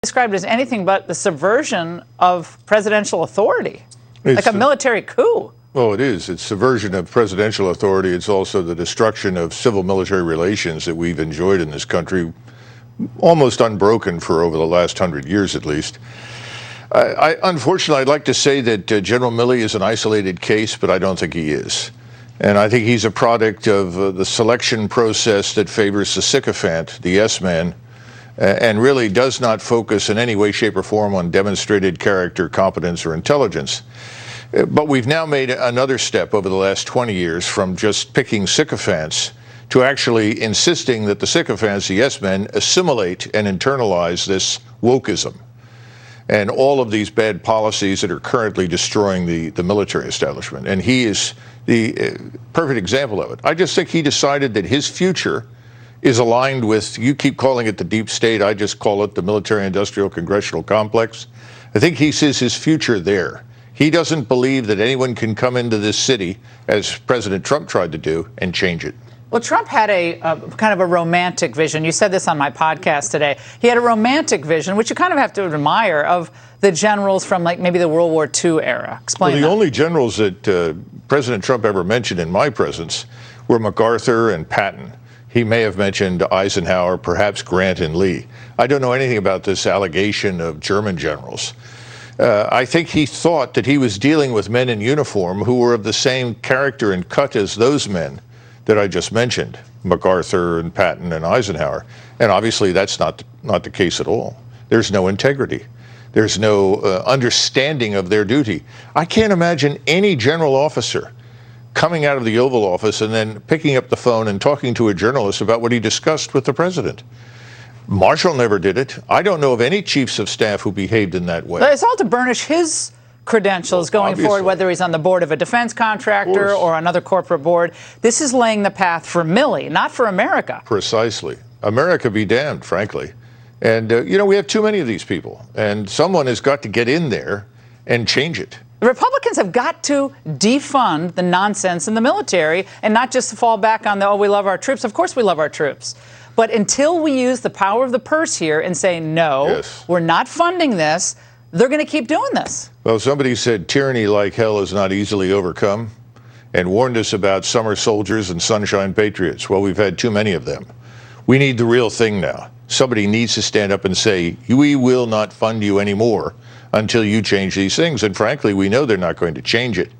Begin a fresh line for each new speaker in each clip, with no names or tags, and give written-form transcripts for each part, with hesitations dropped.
Described as anything but the subversion of presidential authority,
It's
like a military coup.
Well, it is. It's subversion of presidential authority. It's also the destruction of civil-military relations that we've enjoyed in this country, almost unbroken for over the last 100 years at least. Unfortunately, I'd like to say that General Milley is an isolated case, but I don't think he is. And I think he's a product of the selection process that favors the sycophant, the yes-man, and really does not focus in any way, shape, or form on demonstrated character, competence, or intelligence. But we've now made another step over the last 20 years from just picking sycophants to actually insisting that the sycophants, the yes-men, assimilate and internalize this wokeism and all of these bad policies that are currently destroying the military establishment. And he is the perfect example of it. I just think he decided that his future is aligned with, you keep calling it the deep state, I just call it the military-industrial congressional complex. I think he sees his future there. He doesn't believe that anyone can come into this city, as President Trump tried to do, and change it.
Well, Trump had a kind of a romantic vision. You said this on my podcast today. He had a romantic vision, which you kind of have to admire, of the generals from like maybe the World War II era. Explain
Well,
the
only generals that President Trump ever mentioned in my presence were MacArthur and Patton. He may have mentioned Eisenhower, perhaps Grant and Lee. I don't know anything about this allegation of German generals. I think he thought that he was dealing with men in uniform who were of the same character and cut as those men that I just mentioned, MacArthur and Patton and Eisenhower. And obviously that's not the case at all. There's no integrity. There's no understanding of their duty. I can't imagine any general officer coming out of the Oval Office and then picking up the phone and talking to a journalist about what he discussed with the president. Marshall never did it. I don't know of any chiefs of staff who behaved in that way.
But it's all to burnish his credentials going forward, whether he's on the board of a defense contractor or another corporate board. This is laying the path for Milley, not for America.
Precisely. America be damned, frankly. And, we have too many of these people. And someone has got to get in there and change it.
The Republicans have got to defund the nonsense in the military and not just fall back on the, oh, we love our troops. Of course we love our troops. But until we use the power of the purse here and say, no, we're not funding this, they're going to keep doing this.
Well, somebody said tyranny like hell is not easily overcome and warned us about summer soldiers and sunshine patriots. Well, we've had too many of them. We need the real thing now. Somebody needs to stand up and say, we will not fund you anymore until you change these things. And frankly, we know they're not going to change it.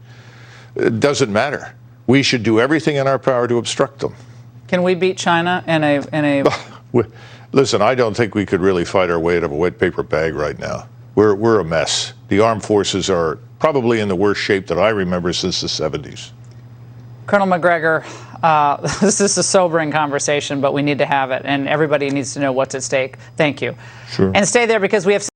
It doesn't matter. We should do everything in our power to obstruct them.
Can we beat China in a...
Listen, I don't think we could really fight our way out of a wet paper bag right now. We're a mess. The armed forces are probably in the worst shape that I remember since the 70s.
Colonel McGregor, this is a sobering conversation, but we need to have it, and everybody needs to know what's at stake. Thank you.
Sure.
And stay there because we have